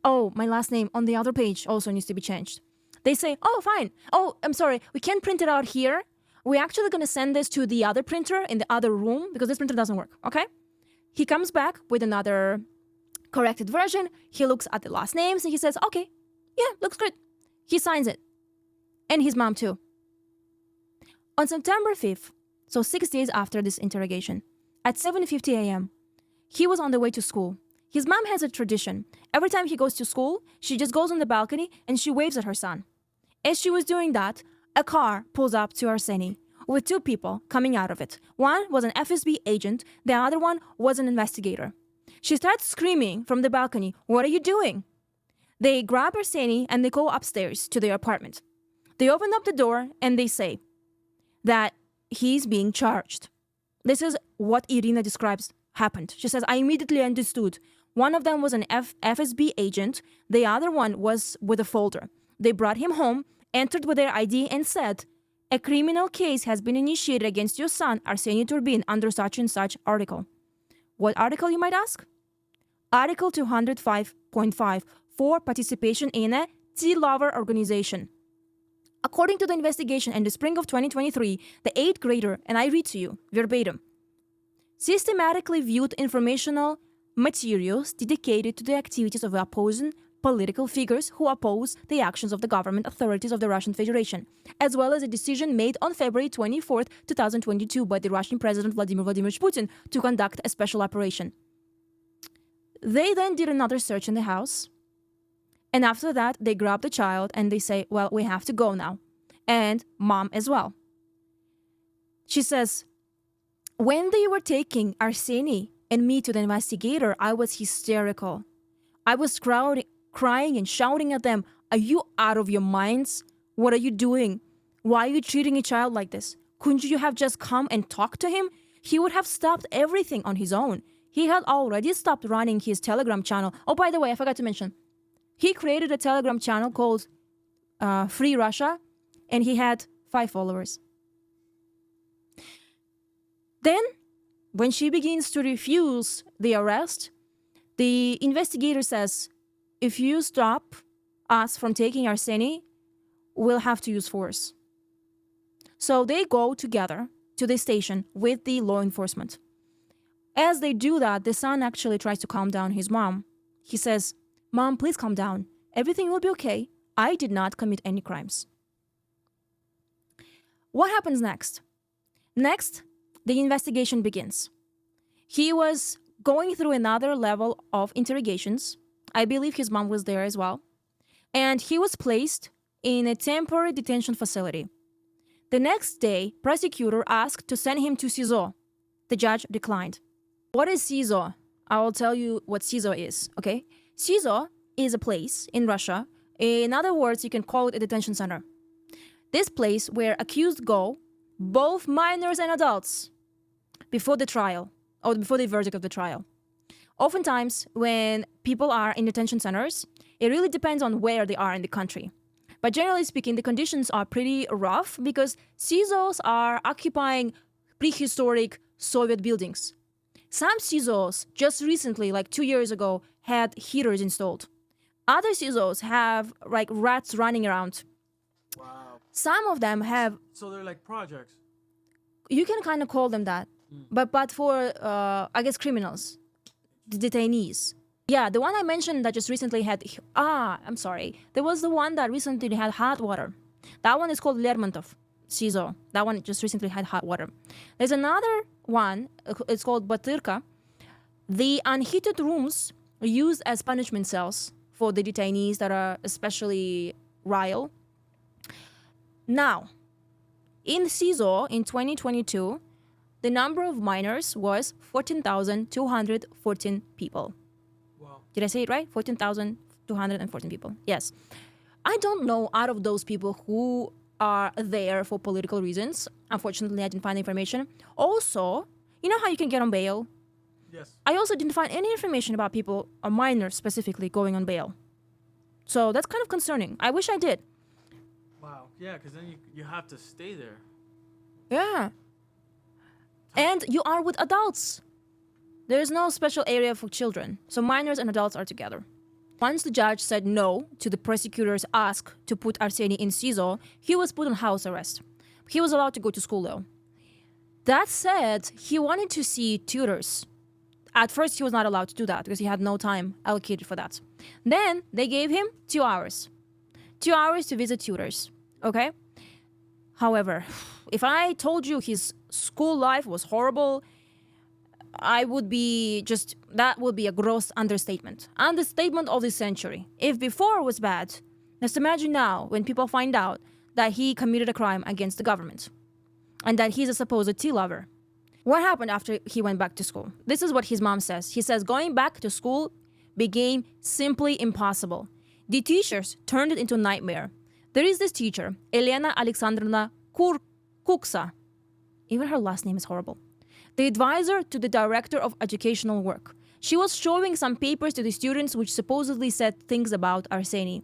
oh, my last name on the other page also needs to be changed. They say, oh, fine. Oh, I'm sorry. We can't print it out here. We're actually going to send this to the other printer in the other room because this printer doesn't work, okay? He comes back with another corrected version. He looks at the last names and he says, okay, yeah, looks good. He signs it. And his mom too. On September 5th, so 6 days after this interrogation, at 7:50 a.m., he was on the way to school. His mom has a tradition. Every time he goes to school, she just goes on the balcony and she waves at her son. As she was doing that, a car pulls up to Arseny with 2 people coming out of it. One was an FSB agent, the other one was an investigator. She starts screaming from the balcony, what are you doing? They grab Arseny and they go upstairs to their apartment. They open up the door and they say that he's being charged. This is what Irina describes happened. She says, I immediately understood. One of them was an FSB agent. The other one was with a folder. They brought him home, entered with their ID, and said, "A criminal case has been initiated against your son, Arseniy Turbin, under such and such article." What article, you might ask? Article 205.5 for participation in a tea-lover organization. According to the investigation in the spring of 2023, the 8th grader, and I read to you verbatim, systematically viewed informational materials dedicated to the activities of opposing political figures who oppose the actions of the government authorities of the Russian Federation, as well as a decision made on February 24th, 2022 by the Russian President Vladimir Vladimirovich Putin to conduct a special operation. They then did another search in the house, and after that, they grabbed the child and they say, "Well, we have to go now." And mom as well. She says, "When they were taking Arseny and me to the investigator, I was hysterical. I was crying and shouting at them, 'Are you out of your minds? What are you doing? Why are you treating a child like this? Couldn't you have just come and talked to him? He would have stopped everything on his own. He had already stopped running his Telegram channel.'" Oh, by the way, I forgot to mention. He created a Telegram channel called Free Russia, and he had 5 followers. Then, when she begins to refuse the arrest, the investigator says, "If you stop us from taking Arseny, we'll have to use force." So they go together to the station with the law enforcement. As they do that, the son actually tries to calm down his mom. He says, "Mom, please calm down. Everything will be okay. I did not commit any crimes." What happens next? Next, the investigation begins. He was going through another level of interrogations. I believe his mom was there as well. And he was placed in a temporary detention facility. The next day, prosecutor asked to send him to CISO. The judge declined. What is CISO? I will tell you what CISO is, okay? CISO is a place in Russia. In other words, you can call it a detention center. This place where accused go, both minors and adults, before the trial or before the verdict of the trial. Oftentimes, when people are in detention centers, it really depends on where they are in the country. But generally speaking, the conditions are pretty rough because CISOs are occupying prehistoric Soviet buildings. Some CISOs just recently, like 2 years ago, had heaters installed. Other CISOs have like rats running around. Wow. Some of them have, So they're like projects. you can kind of call them that, but for, I guess, criminals, the detainees. Yeah, the one I mentioned that just recently had, I'm sorry. There was the one that recently had hot water. That one is called Lermontov CISO. That one just recently had hot water. There's another one, it's called Batyrka. The unheated rooms are used as punishment cells for the detainees that are especially rile. Now, in CISO in 2022, the number of minors was 14,214 people. Wow. Did I say it right? 14,214 people. Yes. I don't know out of those people who are there for political reasons. Unfortunately, I didn't find information. Also, you know how you can get on bail? Yes. I also didn't find any information about people, or minors specifically, going on bail. So that's kind of concerning. I wish I did. Wow. Yeah, because then you have to stay there. Yeah. And you are with adults. There is no special area for children. So minors and adults are together. Once the judge said no to the prosecutor's ask to put Arseny in CISO, he was put on house arrest. He was allowed to go to school though. That said, he wanted to see tutors. At first, he was not allowed to do that because he had no time allocated for that. Then they gave him 2 hours. 2 hours to visit tutors, okay? However, if I told you his school life was horrible, that would be a gross understatement. Understatement of the century. If before was bad, let's imagine now when people find out that he committed a crime against the government and that he's a supposed tea lover. What happened after he went back to school? This is what his mom says. He says going back to school became simply impossible. The teachers turned it into a nightmare. There is this teacher, Elena Alexandrovna Kuksa. Even her last name is horrible. The advisor to the director of educational work. She was showing some papers to the students which supposedly said things about Arseny.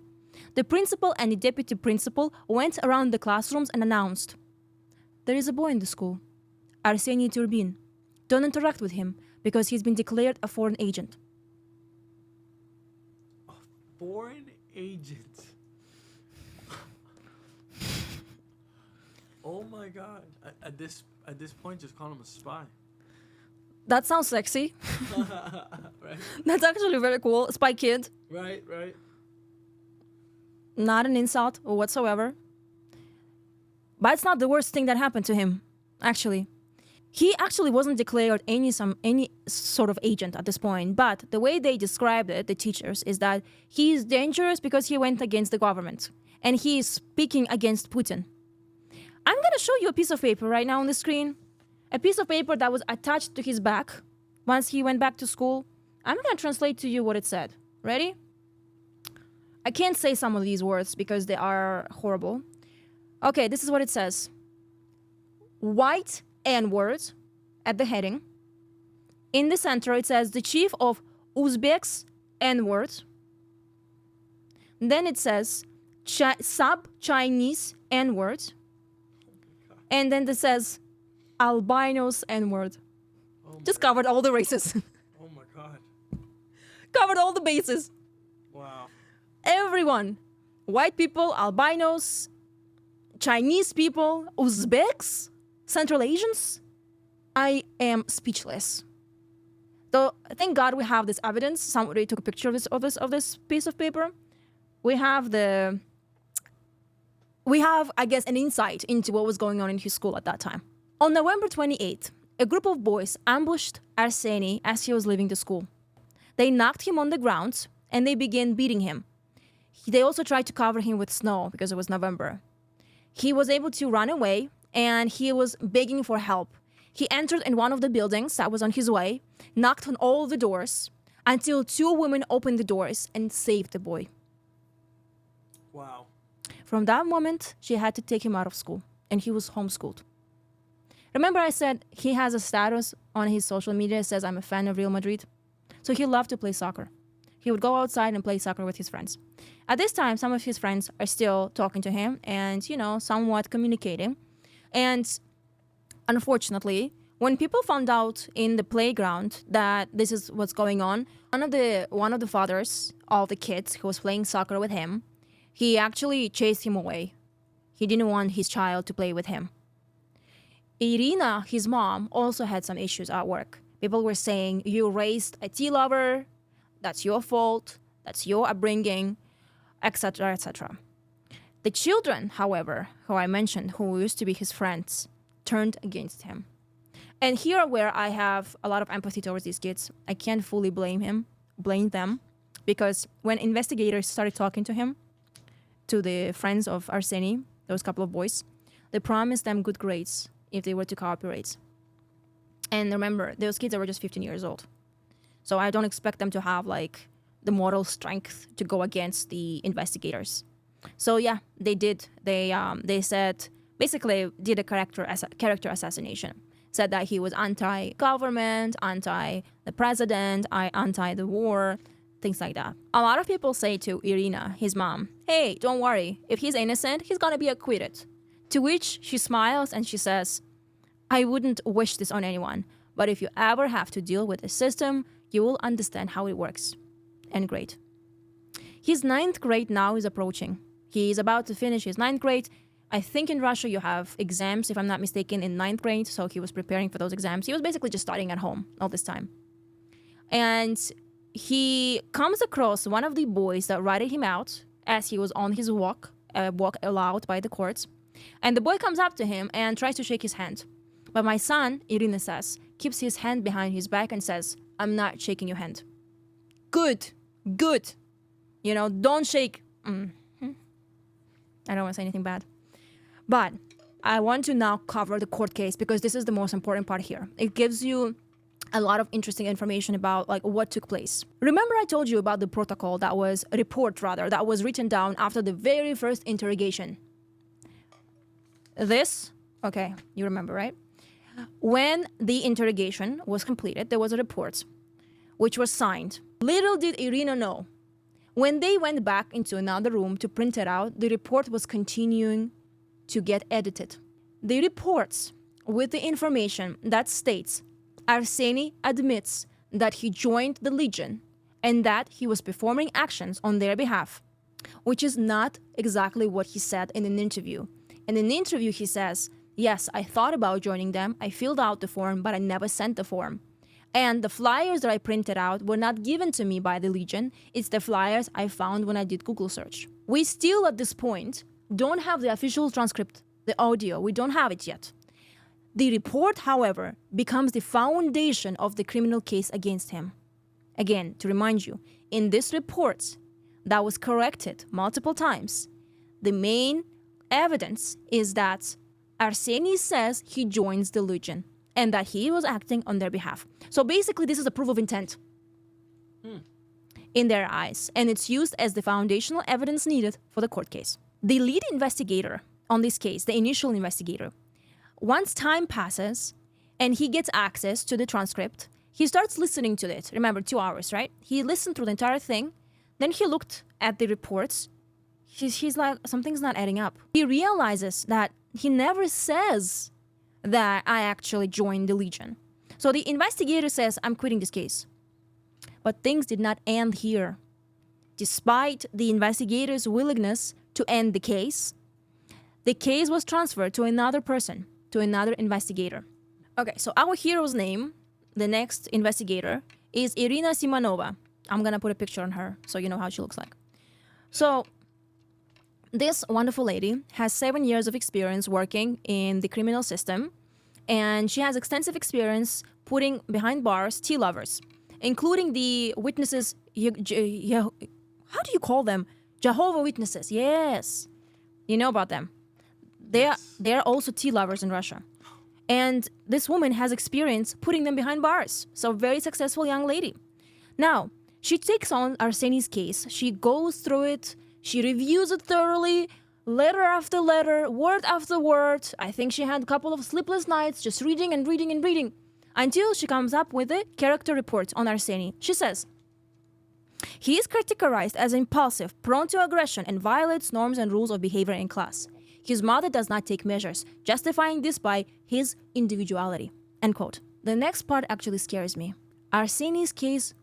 The principal and the deputy principal went around the classrooms and announced, "There is a boy in the school, Arseniy Turbin. Don't interact with him because he's been declared a foreign agent." Foreign agent. Oh my God! At this point, just call him a spy. That sounds sexy. Right. That's actually very cool. Spy kid. Right. Not an insult whatsoever. But it's not the worst thing that happened to him, actually. He actually wasn't declared any sort of agent at this point, but the way they described it, the teachers, is that he is dangerous because he went against the government and he is speaking against Putin. I'm gonna show you a piece of paper right now on the screen. A piece of paper that was attached to his back once he went back to school. I'm gonna translate to you what it said. Ready? I can't say some of these words because they are horrible. Okay, this is what it says. White N-word at the heading. In the center, it says the chief of Uzbeks N-word. Then it says sub-Chinese N-word. And then it says albinos N-word. Just covered all the races. Oh my God. Covered all the bases. Wow. Everyone. White people, albinos, Chinese people, Uzbeks, Central Asians. I am speechless. Though, thank God we have this evidence. Somebody took a picture of this piece of paper. We have, I guess, an insight into what was going on in his school at that time. On November 28th, a group of boys ambushed Arseny as he was leaving the school. They knocked him on the ground and they began beating him. They also tried to cover him with snow because it was November. He was able to run away and he was begging for help. He entered in one of the buildings that was on his way, knocked on all the doors until two women opened the doors and saved the boy. Wow. From that moment, she had to take him out of school and he was homeschooled. Remember I said he has a status on his social media that says, "I'm a fan of Real Madrid." So he loved to play soccer. He would go outside and play soccer with his friends. At this time, some of his friends are still talking to him and, somewhat communicating. And unfortunately, when people found out in the playground that this is what's going on, one of the fathers of the kids who was playing soccer with him, he actually chased him away. He didn't want his child to play with him. Irina, his mom, also had some issues at work. People were saying, "You raised a tea lover, that's your fault, that's your upbringing," etc., etc. The children, however, who I mentioned, who used to be his friends, turned against him. And here where I have a lot of empathy towards these kids, I can't fully blame them, because when investigators started talking to him, to the friends of Arseny, those couple of boys, they promised them good grades if they were to cooperate. And remember, those kids were just 15 years old. So I don't expect them to have the moral strength to go against the investigators. So yeah, they did. They said, basically did a character assassination. Said that he was anti-government, anti-the president, anti the war, things like that. A lot of people say to Irina, his mom, "Hey, don't worry. If he's innocent, he's gonna be acquitted." To which she smiles and she says, "I wouldn't wish this on anyone, but if you ever have to deal with the system, you will understand how it works." And great. His 9th grade now is approaching. He is about to finish his 9th grade. I think in Russia you have exams, if I'm not mistaken, in 9th grade. So he was preparing for those exams. He was basically just studying at home all this time. And he comes across one of the boys that ratted him out as he was on his walk allowed by the courts. And the boy comes up to him and tries to shake his hand. But my son, Irina says, keeps his hand behind his back and says, "I'm not shaking your hand." Good. Don't shake. I don't want to say anything bad. But I want to now cover the court case because this is the most important part here. It gives you a lot of interesting information about what took place. Remember I told you about the protocol that was written down after the very first interrogation. Okay, you remember, right? When the interrogation was completed, there was a report which was signed. Little did Irina know, When they went back into another room to print it out, the report was continuing to get edited. The reports with the information that states Arseny admits that he joined the Legion and that he was performing actions on their behalf, which is not exactly what he said in an interview. In an interview, he says, yes, I thought about joining them, I filled out the form, but I never sent the form. And the flyers that I printed out were not given to me by the Legion. It's the flyers I found when I did Google search. We still, at this point, don't have the official transcript, the audio. We don't have it yet. The report, however, becomes the foundation of the criminal case against him. Again, to remind you, in this report that was corrected multiple times, the main evidence is that Arseny says he joins the Legion and that he was acting on their behalf. So basically, this is a proof of intent in their eyes, and it's used as the foundational evidence needed for the court case. The lead investigator on this case, the initial investigator, once time passes and he gets access to the transcript, he starts listening to it. Remember, 2 hours, right? He listened through the entire thing. Then he looked at the reports. He's like, something's not adding up. He realizes that he never says that I actually joined the Legion. So the investigator says, I'm quitting this case. But things did not end here. Despite the investigator's willingness to end the case was transferred to another person, to another investigator. Okay, so our hero's name, the next investigator, is Irina Simonova. I'm gonna put a picture on her so you know how she looks like. So this wonderful lady has 7 years of experience working in the criminal system, and she has extensive experience putting behind bars tea lovers, including the witnesses, how do you call them? Jehovah's Witnesses, yes. You know about them. They're also tea lovers in Russia. And this woman has experience putting them behind bars. So very successful young lady. Now, she takes on Arseny's case. She goes through it. She reviews it thoroughly, letter after letter, word after word. I think she had a couple of sleepless nights just reading and reading and reading until she comes up with a character report on Arseny. She says, he is categorized as impulsive, prone to aggression, and violates norms and rules of behavior in class. His mother does not take measures, justifying this by his individuality. End quote. The next part actually scares me. Arseny's case,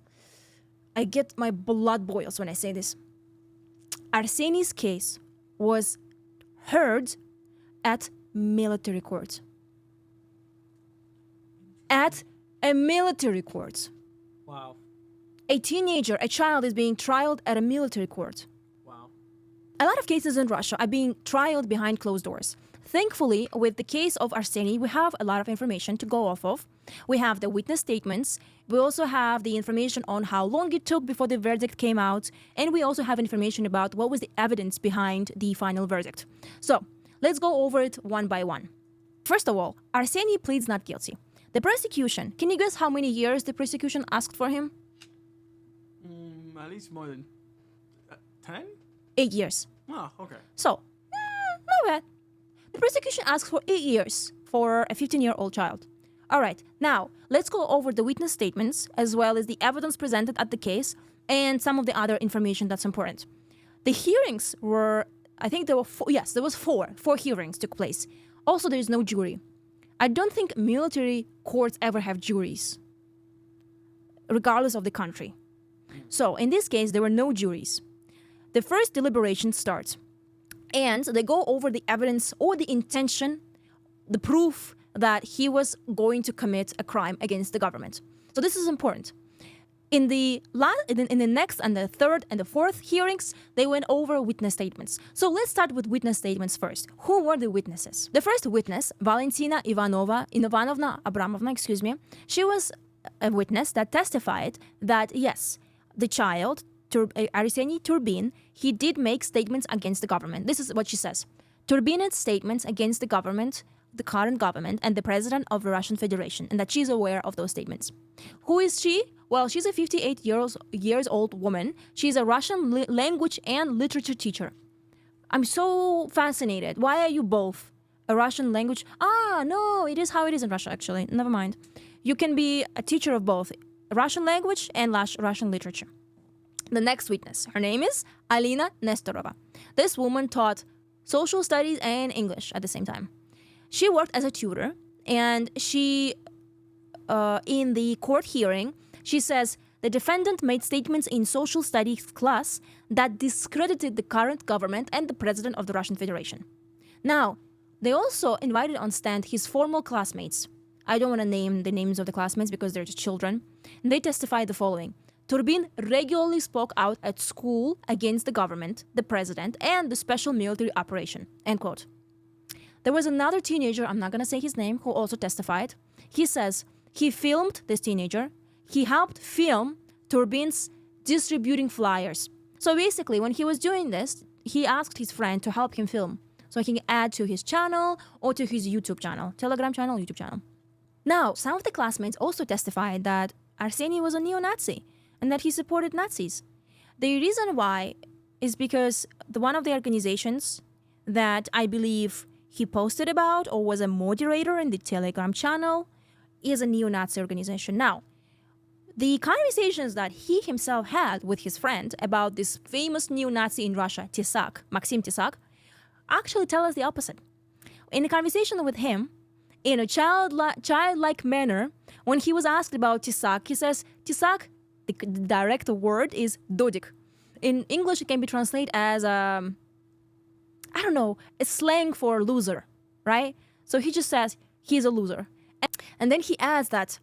I get my blood boils when I say this. Arseny's case was heard at military court. At a military court. Wow. A teenager, a child is being trialed at a military court. Wow. A lot of cases in Russia are being trialed behind closed doors. Thankfully, with the case of Arseny, we have a lot of information to go off of. We have the witness statements. We also have the information on how long it took before the verdict came out. And we also have information about what was the evidence behind the final verdict. So, let's go over it one by one. First of all, Arseny pleads not guilty. The prosecution, can you guess how many years the prosecution asked for him? At least more than 10? 8 years. Oh, okay. So, not bad. The prosecution asks for 8 years for a 15-year-old child. All right, now let's go over the witness statements as well as the evidence presented at the case and some of the other information that's important. The hearings were, I think there were four hearings took place. Also, there is no jury. I don't think military courts ever have juries, regardless of the country. So, in this case, there were no juries. The first deliberation starts, and they go over the evidence or the intention, the proof that he was going to commit a crime against the government. So this is important. In the next and the third and the fourth hearings, they went over witness statements. So let's start with witness statements first. Who were the witnesses? The first witness, Valentina Ivanovna Abramovna, she was a witness that testified that, yes, the child, Arseniy Turbin, he did make statements against the government. This is what she says. Turbin's statements against the government, the current government, and the president of the Russian Federation, and that she's aware of those statements. Who is she? Well, she's a 58 years old woman. She's a Russian language and literature teacher. I'm so fascinated. Why are you both a Russian language? No, it is how it is in Russia, actually. Never mind. You can be a teacher of both Russian language and Russian literature. The next witness, her name is Alina Nestorova. This woman taught social studies and English at the same time. She worked as a tutor, and she, in the court hearing, she says the defendant made statements in social studies class that discredited the current government and the president of the Russian Federation. Now, they also invited on stand his former classmates. I don't want to name the names of the classmates because they're just children. And they testified the following. Turbin regularly spoke out at school against the government, the president, and the special military operation, end quote. There was another teenager, I'm not going to say his name, who also testified. He says he filmed this teenager. He helped film Turbin's distributing flyers. So basically, when he was doing this, he asked his friend to help him film so he can add to his channel or to his YouTube channel, Telegram channel, YouTube channel. Now, some of the classmates also testified that Arseny was a neo-Nazi and that he supported Nazis. The reason why is because one of the organizations that I believe he posted about or was a moderator in the Telegram channel is a neo-Nazi organization. Now, the conversations that he himself had with his friend about this famous neo-Nazi in Russia, Tisak, Maxim Tisak, actually tell us the opposite. In a conversation with him, in a childlike manner, when he was asked about Tisak, he says, Tisak, the direct word is dodik. In English, it can be translated as, a slang for loser, right? So he just says, he's a loser. And then he adds that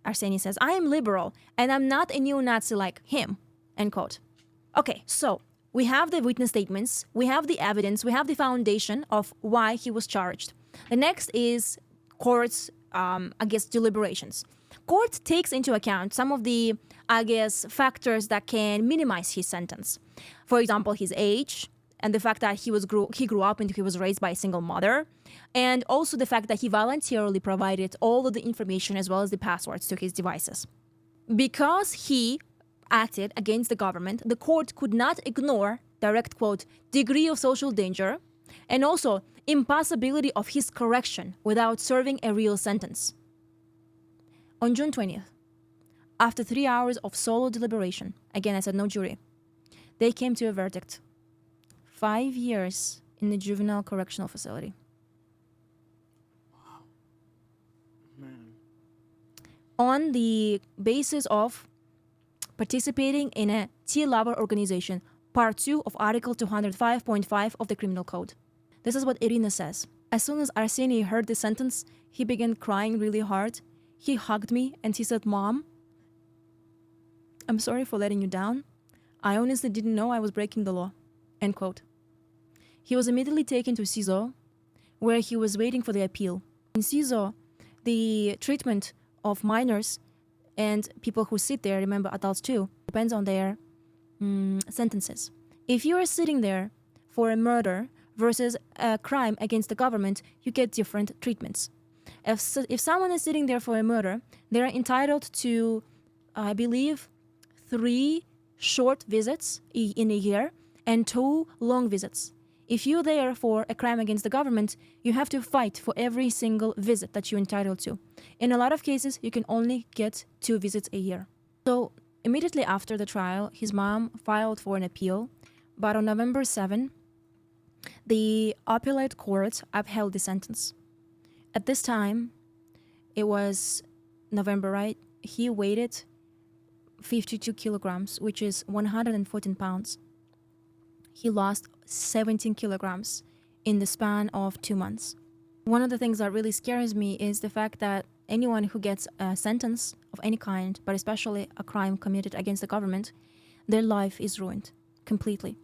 Arseny says, I am liberal, and I'm not a neo-Nazi like him, end quote. Okay, so we have the witness statements, we have the evidence, we have the foundation of why he was charged. The next is court's, deliberations. Court takes into account some of the, factors that can minimize his sentence. For example, his age, and the fact that he grew up and he was raised by a single mother, and also the fact that he voluntarily provided all of the information as well as the passwords to his devices. Because he acted against the government, the court could not ignore, direct quote, degree of social danger, and also impossibility of his correction without serving a real sentence. On June 20th, after 3 hours of solo deliberation, again I said no jury, they came to a verdict. 5 years in the Juvenile Correctional Facility. Wow. Man. On the basis of participating in a T-lover organization, Part 2 of Article 205.5 of the Criminal Code. This is what Irina says. As soon as Arseny heard the sentence, he began crying really hard. He hugged me and he said, Mom, I'm sorry for letting you down. I honestly didn't know I was breaking the law. End quote. He was immediately taken to CISO, where he was waiting for the appeal. In CISO, the treatment of minors and people who sit there, remember adults too, depends on their sentences. If you are sitting there for a murder versus a crime against the government, you get different treatments. If someone is sitting there for a murder, they are entitled to, I believe, 3 short visits in a year and 2 long visits. If you're there for a crime against the government, you have to fight for every single visit that you're entitled to. In a lot of cases, you can only get 2 visits a year. So immediately after the trial, his mom filed for an appeal, but on November 7, the appellate court upheld the sentence. At this time, it was November, right? He weighed 52 kilograms, which is 114 pounds. He lost 17 kilograms in the span of 2 months. One of the things that really scares me is the fact that anyone who gets a sentence of any kind, but especially a crime committed against the government, their life is ruined completely.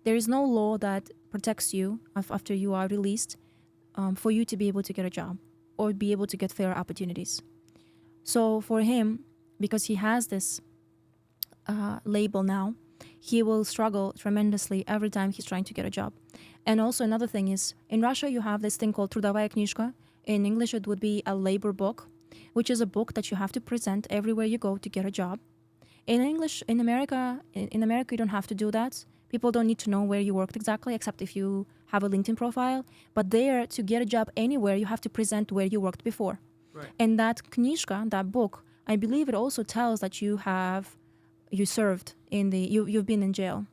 There is no law that protects you after you are released for you to be able to get a job or be able to get fair opportunities. So for him, because he has this label now, he will struggle tremendously every time he's trying to get a job. And also another thing is, in Russia you have this thing called трудовая книжка. In English it would be a labor book, which is a book that you have to present everywhere you go to get a job. In English, in America you don't have to do that. People don't need to know where you worked exactly, except if you have a LinkedIn profile. But there, to get a job anywhere, you have to present where you worked before. Right. And that knижка, that book, I believe it also tells that you have you served you've been in jail.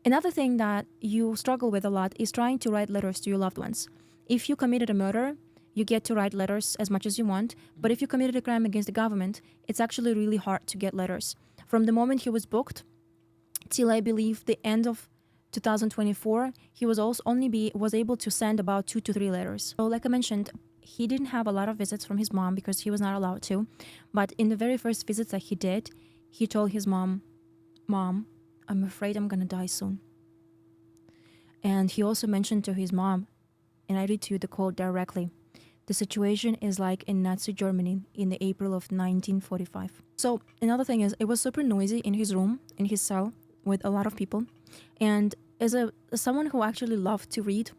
Another thing that you struggle with a lot is trying to write letters to your loved ones. If you committed a murder, you get to write letters as much as you want. But if you committed a crime against the government, it's actually really hard to get letters. From the moment he was booked till I believe the end of 2024, he was was able to send about 2 to 3 letters. So like I mentioned, he didn't have a lot of visits from his mom because he was not allowed to. But in the very first visits that he did, he told his mom, I'm afraid I'm gonna die soon. And he also mentioned to his mom, and I read to you the quote directly, the situation is like in Nazi Germany in the April of 1945. So another thing is, it was super noisy in his room, in his cell, with a lot of people. And as someone who actually loved to read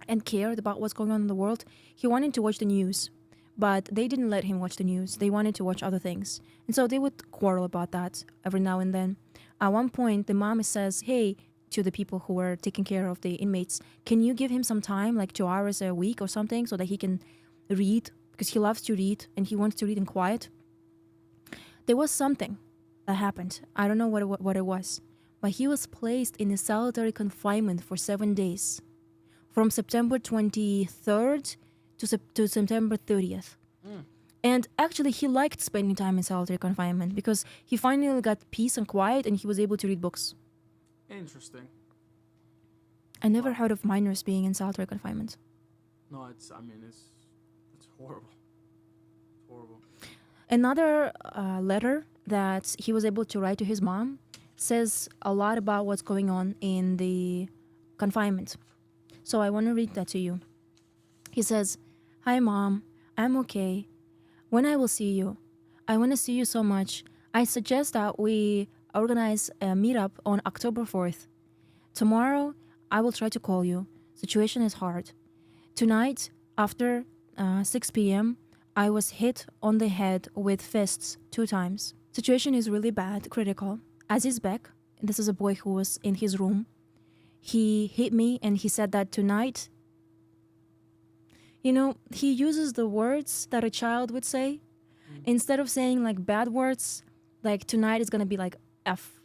and cared about what's going on in the world, he wanted to watch the news. But they didn't let him watch the news. They wanted to watch other things. And so they would quarrel about that every now and then. At one point, the mom says, hey, to the people who were taking care of the inmates, can you give him some time, like 2 hours a week or something, so that he can read? Because he loves to read and he wants to read in quiet. There was something that happened. I don't know what it was. But he was placed in a solitary confinement for 7 days. From September 23rd to September 30th. And actually, he liked spending time in solitary confinement because he finally got peace and quiet and he was able to read books. Interesting. I never heard of minors being in solitary confinement. No, it's horrible. It's horrible. Another letter that he was able to write to his mom says a lot about what's going on in the confinement. So I want to read that to you. He says, "Hi, Mom. I'm okay. When I will see you? I want to see you so much. I suggest that we organize a meetup on October 4th. Tomorrow, I will try to call you. Situation is hard. Tonight, after 6 p.m., I was hit on the head with fists 2 times. Situation is really bad, critical. Aziz Bek, this is a boy who was in his room, he hit me and he said that tonight, you know, he uses the words that a child would say. Instead of saying like bad words, like tonight is going to be like F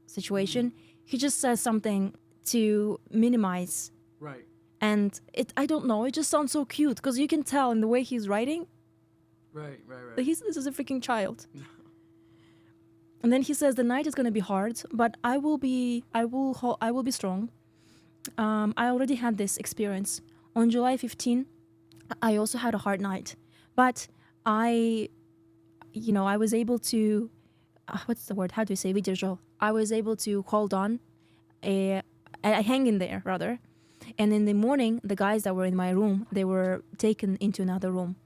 situation, he just says something to minimize. Right. And I don't know, it just sounds so cute because you can tell in the way he's writing Right. that this is a freaking child. And then he says the night is going to be hard, but I will be strong. I already had this experience. On July 15, I also had a hard night, but I was able to, what's the word? How do you say? Выдержал. I was able to hold on, I hang in there rather. And in the morning, the guys that were in my room, they were taken into another room.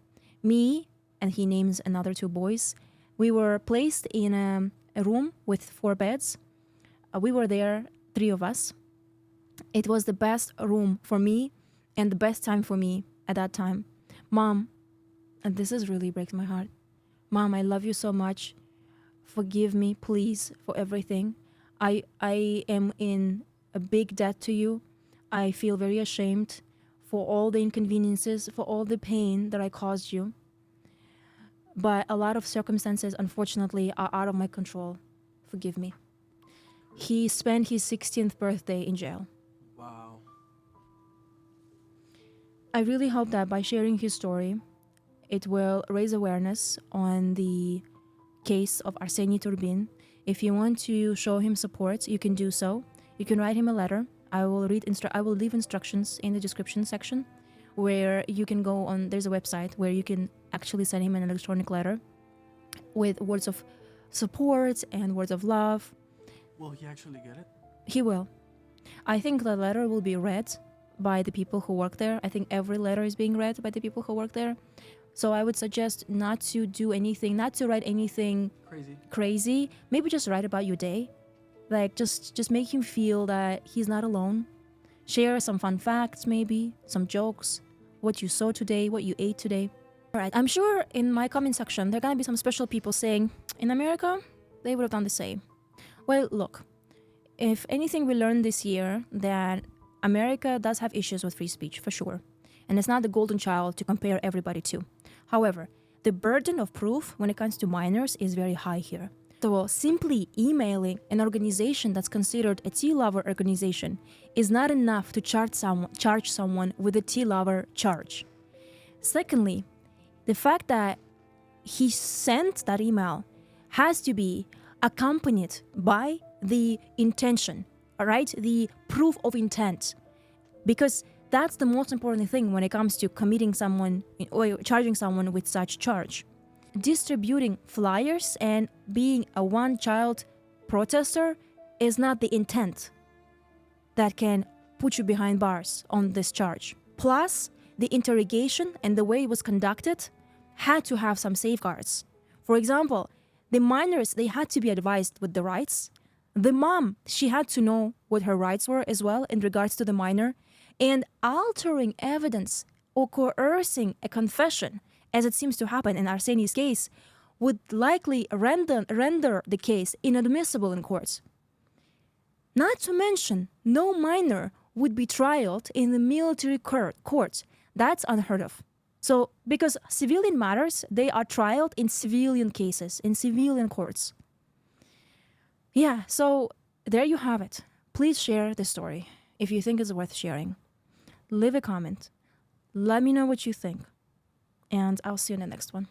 Me, and he names another 2 boys, we were placed in a room with 4 beds. We were there, 3 of us. It was the best room for me and the best time for me at that time. Mom, and this is really breaks my heart. Mom, I love you so much. Forgive me, please, for everything. I am in a big debt to you. I feel very ashamed for all the inconveniences, for all the pain that I caused you. But a lot of circumstances, unfortunately, are out of my control. Forgive me. He spent his 16th birthday in jail. Wow. I really hope that by sharing his story, it will raise awareness on the case of Arseniy Turbin. If you want to show him support, you can do so. You can write him a letter. I will leave instructions in the description section where you can go on. There's a website where you can actually send him an electronic letter with words of support and words of love. Will he actually get it? He will. I think the letter will be read by the people who work there. I think every letter is being read by the people who work there. So I would suggest not to do anything, not to write anything crazy. Maybe just write about your day. Like just make him feel that he's not alone. Share some fun facts, maybe some jokes, what you saw today, what you ate today. All right, I'm sure in my comment section there are gonna be some special people saying, in America, they would have done the same. Well, look, if anything we learned this year, that America does have issues with free speech, for sure. And it's not the golden child to compare everybody to. However, the burden of proof when it comes to minors is very high here. So simply emailing an organization that's considered a tea lover organization is not enough to charge someone with a tea lover charge. Secondly, the fact that he sent that email has to be accompanied by the intention, all right? The proof of intent. Because that's the most important thing when it comes to committing someone or charging someone with such charge. Distributing flyers and being a one-child protester is not the intent that can put you behind bars on this charge. Plus, the interrogation and the way it was conducted had to have some safeguards. For example, the minors, they had to be advised with the rights. The mom, she had to know what her rights were as well in regards to the minor. And altering evidence or coercing a confession, as it seems to happen in Arseny's case, would likely render the case inadmissible in courts. Not to mention, no minor would be trialed in the military courts. That's unheard of. So, because civilian matters, they are trialed in civilian cases, in civilian courts. Yeah, so there you have it. Please share the story if you think it's worth sharing. Leave a comment. Let me know what you think. And I'll see you in the next one.